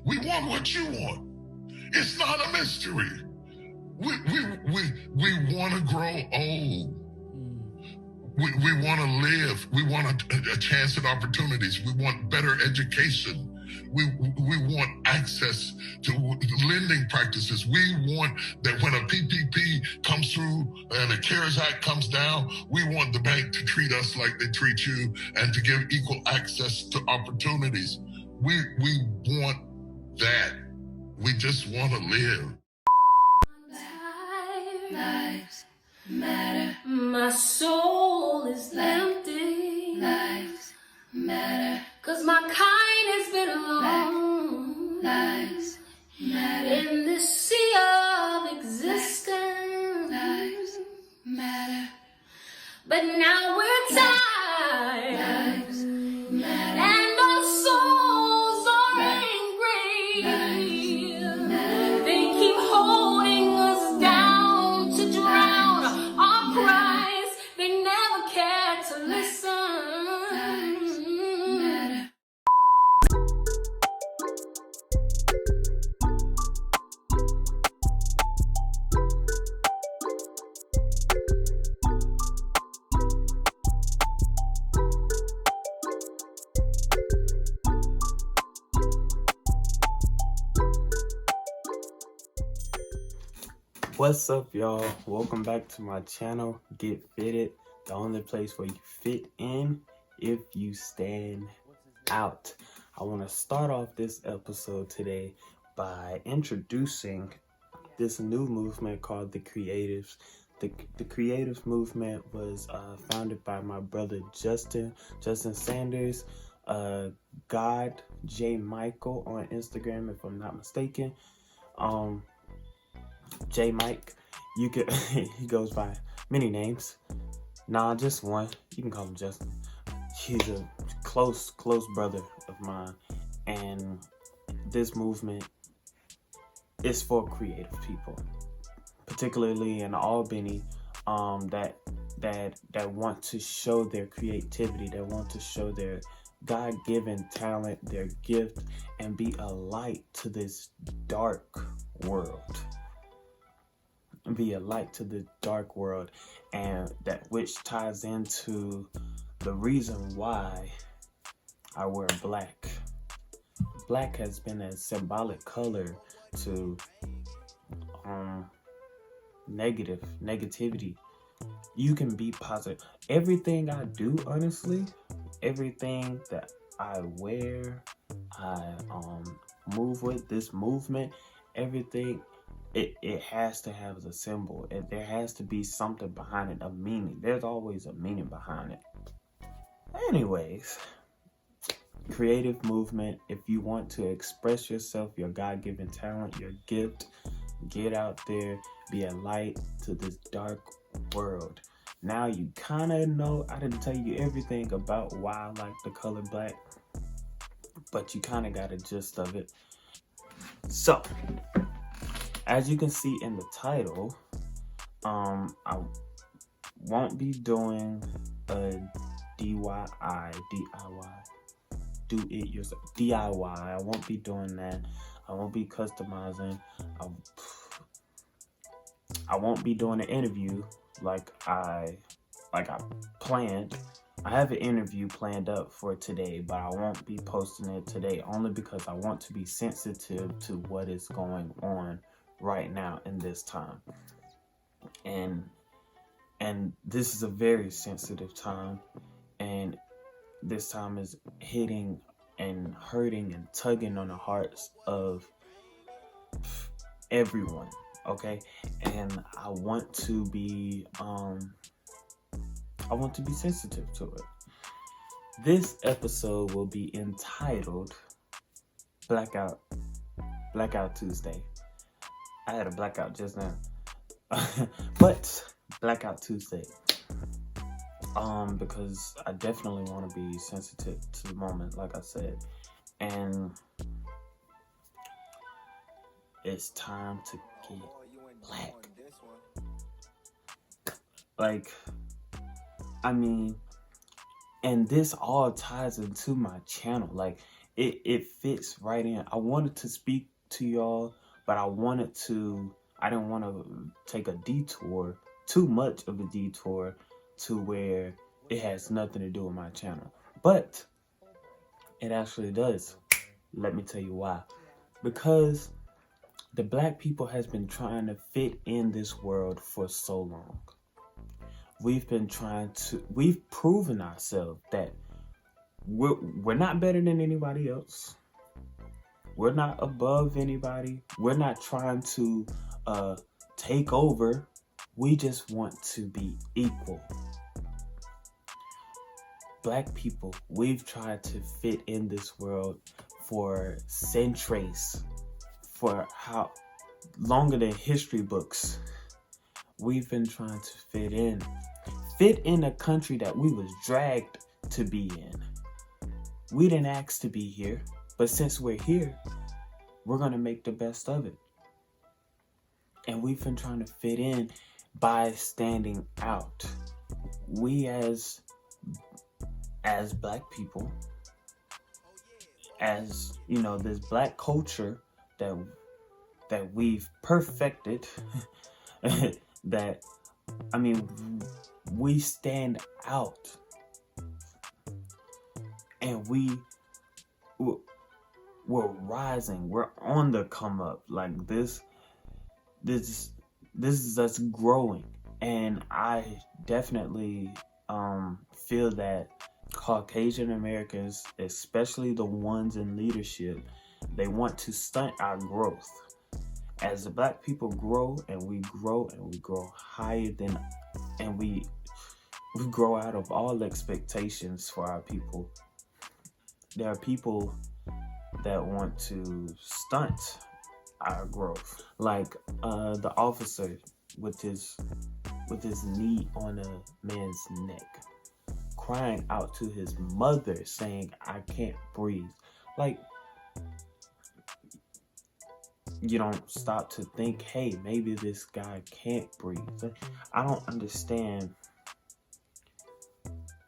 We want what you want. It's not a mystery. We want to grow old. We want to live. We want a chance at opportunities. We want better education. We want access to lending practices. We want that when a PPP comes through and the CARES Act comes down, we want the bank to treat us like they treat you and to give equal access to opportunities. We want that. We just want to live. Lives matter. My soul is empty. Lives matter. 'Cause my kind has been alone. Lives matter. In this sea of existence. Lives matter. But now we're tired. Lives matter. And our souls are angry. Lives matter. They keep holding us down to drown our cries. They never care to listen. Lives matter. What's up, y'all? Welcome back to my channel, Get Fitted, the only place where you fit in if you stand out. I want to start off this episode today by introducing this new movement called the Creatives. The Creatives movement was founded by my brother Justin Sanders, God J Michael on Instagram, if I'm not mistaken. J Mike, you could he goes by many names. Nah, just one. You can call him Justin. He's a close brother of mine, and this movement is for creative people, particularly in Albany, that want to show their creativity, that want to show their God-given talent, their gift, and be a light to this dark world. Be a light to the dark world, and that which ties into the reason why I wear black. Black has been a symbolic color to negativity. You can be positive. Everything I do, honestly, everything that I wear, I move with, this movement, everything, it has to have a symbol. There has to be something behind it, a meaning. There's always a meaning behind it. Anyways, creative movement. If you want to express yourself, your God-given talent, your gift, get out there, be a light to this dark world. Now you kind of know, I didn't tell you everything about why I like the color black, but you kind of got a gist of it. So, as you can see in the title, I won't be doing a DIY, do it yourself, DIY. I won't be doing that. I won't be customizing. I won't be doing an interview like I planned. I have an interview planned up for today, but I won't be posting it today only because I want to be sensitive to what is going on right now in this time. And this is a very sensitive time, and this time is hitting and hurting and tugging on the hearts of everyone, okay? And I want to be sensitive to it. This episode will be entitled Blackout Tuesday. I had a blackout just now. But Blackout Tuesday. Because I definitely want to be sensitive to the moment, like I said. And it's time to get black. Like, I mean, and this all ties into my channel. Like, it fits right in. I wanted to speak to y'all, but I didn't want to take a detour, too much of a detour, to where it has nothing to do with my channel. But it actually does. Let me tell you why. Because the Black people has been trying to fit in this world for so long. We've proven ourselves that we're not better than anybody else. We're not above anybody. We're not trying to take over. We just want to be equal. Black people, we've tried to fit in this world for centuries, for how longer than history books. We've been trying to fit in a country that we was dragged to be in. We didn't ask to be here, but since we're here, we're gonna make the best of it. And we've been trying to fit in by standing out. We as Black people, as you know, this Black culture that we've perfected, that, I mean, we stand out, and we're rising. We're on the come up. Like this is us growing, and I definitely feel that Caucasian Americans, especially the ones in leadership, they want to stunt our growth. As the Black people grow and we grow and we grow higher than, and we grow out of all expectations for our people, there are people that want to stunt our growth. Like the officer with his knee on a man's neck, crying out to his mother saying, "I can't breathe." Like, you don't stop to think, hey, maybe this guy can't breathe. I don't understand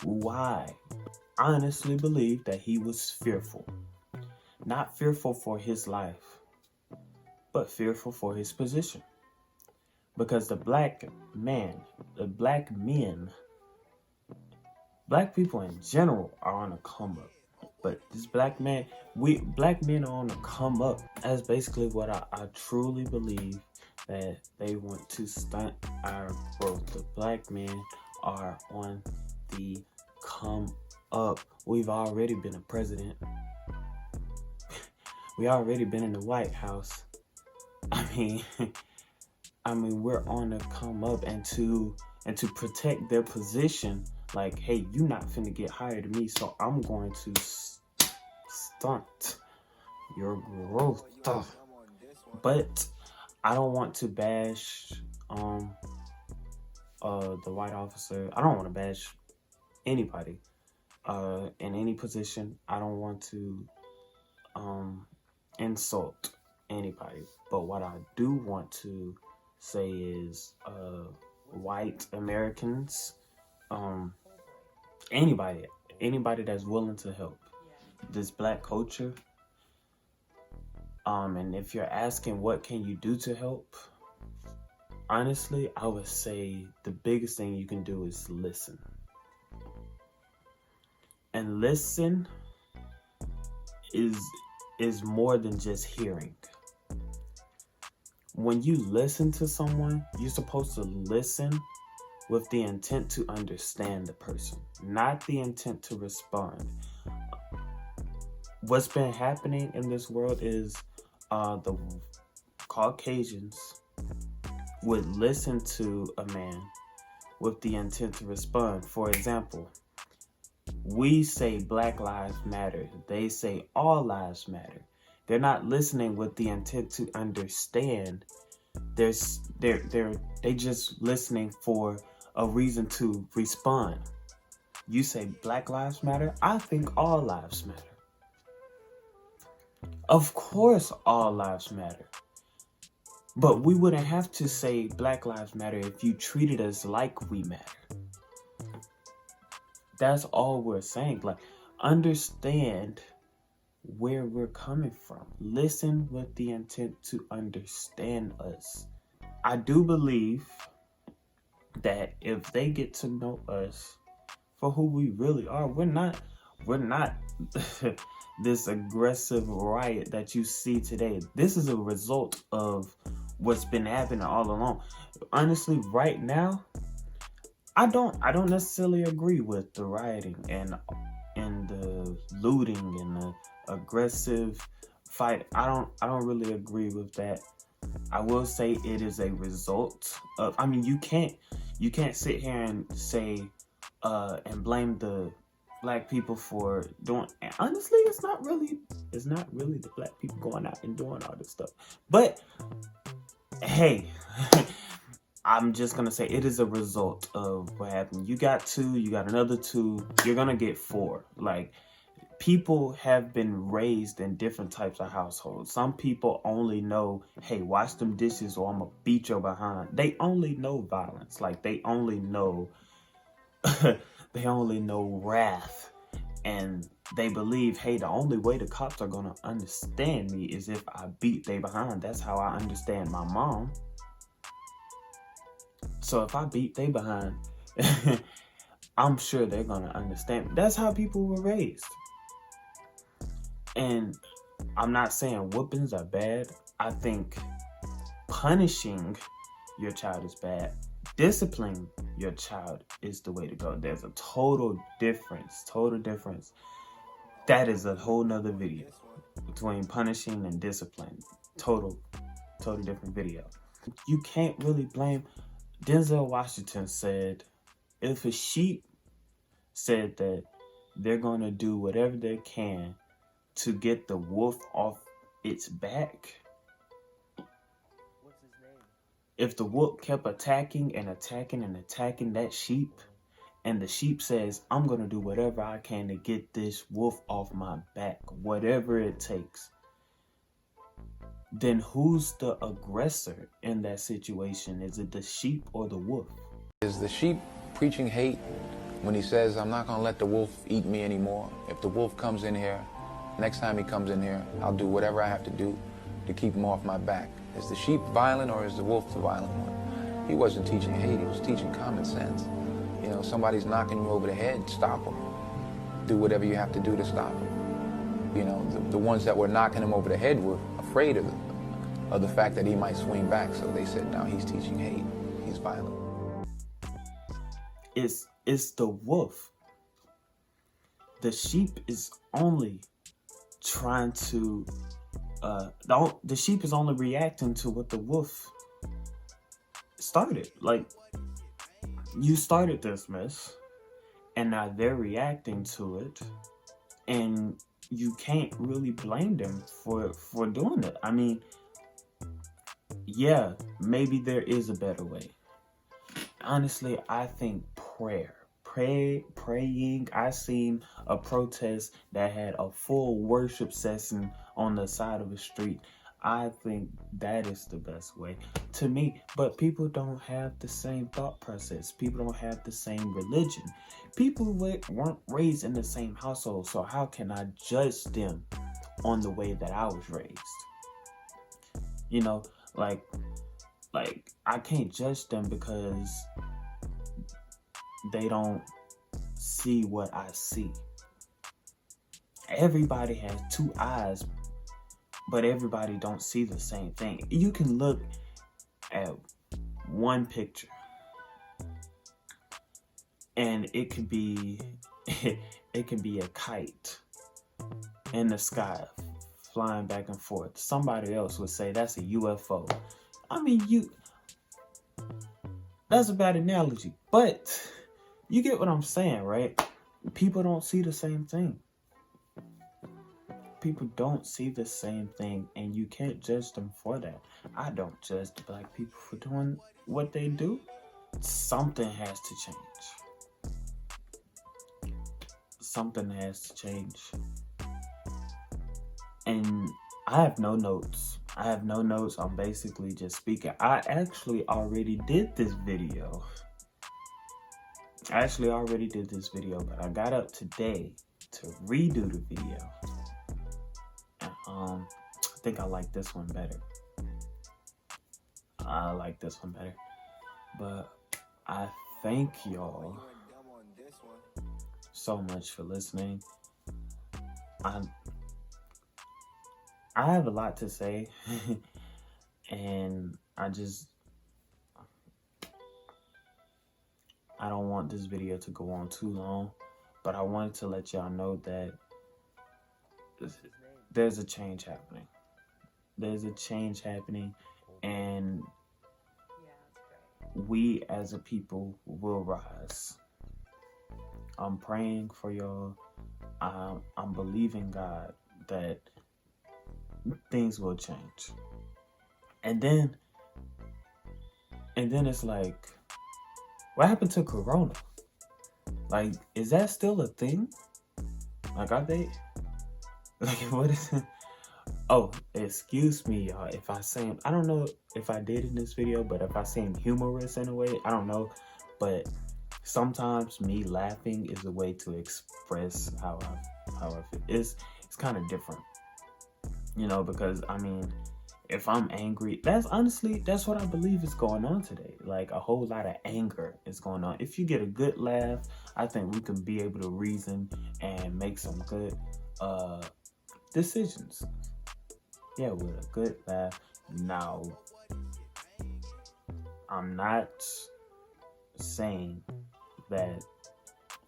why. I honestly believe that he was fearful. Not fearful for his life, but fearful for his position. Because the Black men, Black people in general are on a come up. But this Black men are on a come up. That's basically what I truly believe, that they want to stunt our growth. The Black men are on the come up. We've already been a president. We already been in the White House. I mean, we're on the come up, and to protect their position, like, hey, you not finna get higher than me, so I'm going to stunt your growth. But I don't want to bash the white officer. I don't want to bash anybody in any position. I don't want to insult anybody. But what I do want to say is white Americans, anybody that's willing to help this Black culture, and if you're asking what can you do to help, honestly, I would say the biggest thing you can do is listen. And listen is more than just hearing. When you listen to someone, you're supposed to listen with the intent to understand the person, not the intent to respond. What's been happening in this world is the Caucasians would listen to a man with the intent to respond. For example, we say Black Lives Matter. They say all lives matter. They're not listening with the intent to understand. They're just listening for a reason to respond. You say Black Lives Matter, I think all lives matter. Of course all lives matter. But we wouldn't have to say Black Lives Matter if you treated us like we matter. That's all we're saying. Like, understand where we're coming from. Listen with the intent to understand us. I do believe that if they get to know us for who we really are, we're not this aggressive riot that you see today. This is a result of what's been happening all along. Honestly, right now, I don't necessarily agree with the rioting and the looting and the aggressive fight. I don't really agree with that. I will say it is a result of, I mean, you can't sit here and say and blame the black people for doing, and honestly, it's not really the black people going out and doing all this stuff. But hey, I'm just gonna say it is a result of what happened. You got 2, you got another 2, you're gonna get 4. Like, people have been raised in different types of households. Some people only know, hey, wash them dishes or I'm gonna beat your behind. They only know violence. Like, they only know they only know wrath. And they believe, hey, the only way the cops are gonna understand me is if I beat they behind. That's how I understand my mom. So if I beat they behind, I'm sure they're gonna understand. That's how people were raised. And I'm not saying whoopings are bad. I think punishing your child is bad. Disciplining your child is the way to go. There's a total difference. That is a whole nother video between punishing and discipline. Total different video. You can't really blame. Denzel Washington said, if a sheep said that they're going to do whatever they can to get the wolf off its back, if the wolf kept attacking and attacking and attacking that sheep, and the sheep says, I'm going to do whatever I can to get this wolf off my back, whatever it takes, then who's the aggressor in that situation? Is it the sheep or the wolf? Is the sheep preaching hate when he says, I'm not going to let the wolf eat me anymore? If the wolf comes in here, next time he comes in here, I'll do whatever I have to do to keep him off my back. Is the sheep violent or is the wolf the violent one? He wasn't teaching hate, he was teaching common sense. You know, somebody's knocking you over the head, stop them. Do whatever you have to do to stop them. You know, the ones that were knocking him over the head were afraid of the fact that he might swing back, so they said, now he's teaching hate, he's violent. It's the wolf. The sheep is only trying to the sheep is only reacting to what the wolf started. Like, you started this mess and now they're reacting to it, and you can't really blame them for doing it. I mean, yeah, maybe there is a better way. Honestly, I think praying. I seen a protest that had a full worship session on the side of the street. I think that is the best way to me. But people don't have the same thought process. People don't have the same religion. People weren't raised in the same household. So how can I judge them on the way that I was raised? You know, like I can't judge them because they don't see what I see. Everybody has 2 eyes, but everybody don't see the same thing. You can look at one picture and it could be a kite in the sky flying back and forth. Somebody else would say that's a UFO. I mean, that's a bad analogy, but you get what I'm saying, right? People don't see the same thing. People don't see the same thing, and you can't judge them for that. I don't judge the black people for doing what they do. Something has to change. Something has to change. And I have no notes. I'm basically just speaking. I actually already did this video. But I got up today to redo the video. I think I like this one better. I like this one better. But I thank y'all so much for listening. I have a lot to say, and I don't want this video to go on too long, but I wanted to let y'all know that there's a change happening. There's a change happening, and we as a people will rise. I'm praying for y'all. I'm believing God that things will change. And then it's like, what happened to Corona? Like, is that still a thing? Like, are they, like, what is it? Oh, excuse me, y'all, if I seem, I don't know if I did in this video, but if I seem humorous in a way, I don't know. But sometimes me laughing is a way to express how I feel. It's kind of different, you know, because, I mean, if I'm angry, that's what I believe is going on today. Like, a whole lot of anger is going on. If you get a good laugh, I think we can be able to reason and make some good decisions. Yeah, with a good laugh. Now, I'm not saying that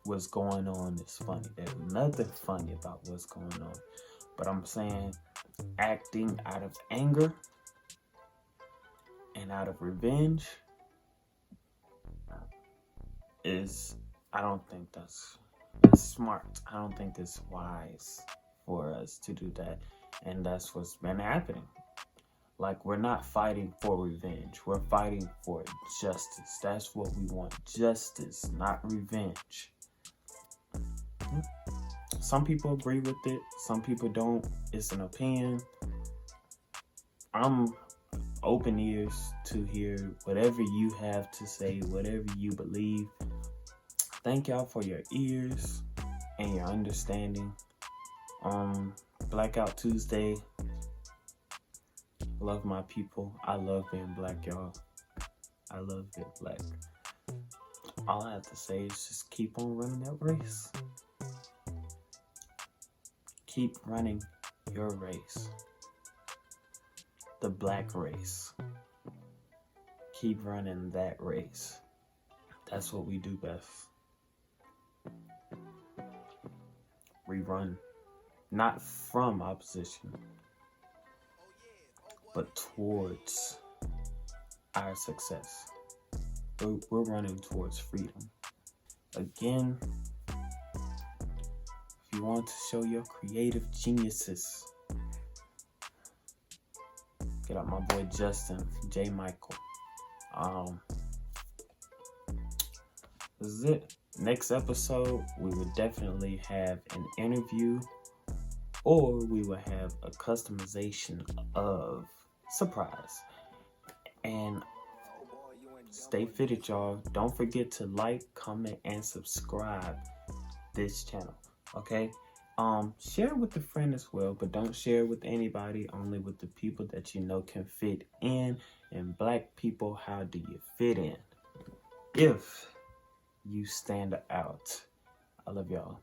what's going on is funny. There's nothing funny about what's going on. But I'm saying acting out of anger and out of revenge I don't think that's smart. I don't think it's wise for us to do that. And that's what's been happening. Like, we're not fighting for revenge. We're fighting for justice. That's what we want. Justice, not revenge. Some people agree with it. Some people don't. It's an opinion. I'm open ears to hear whatever you have to say, whatever you believe. Thank y'all for your ears and your understanding. Blackout Tuesday. Love my people. I love being black, y'all. I love being black. All I have to say is just keep on running that race. Keep running your race. The black race. Keep running that race. That's what we do best. We run not from opposition, but towards our success. We're running towards freedom. Again, if you want to show your creative geniuses, get out my boy Justin, J. Michael. This is it. Next episode, we will definitely have an interview, or we will have a customization of surprise. And stay fitted, y'all. Don't forget to like, comment, and subscribe this channel. Okay? Share with a friend as well, but don't share with anybody, only with the people that you know can fit in. And black people, how do you fit in? If you stand out. I love y'all.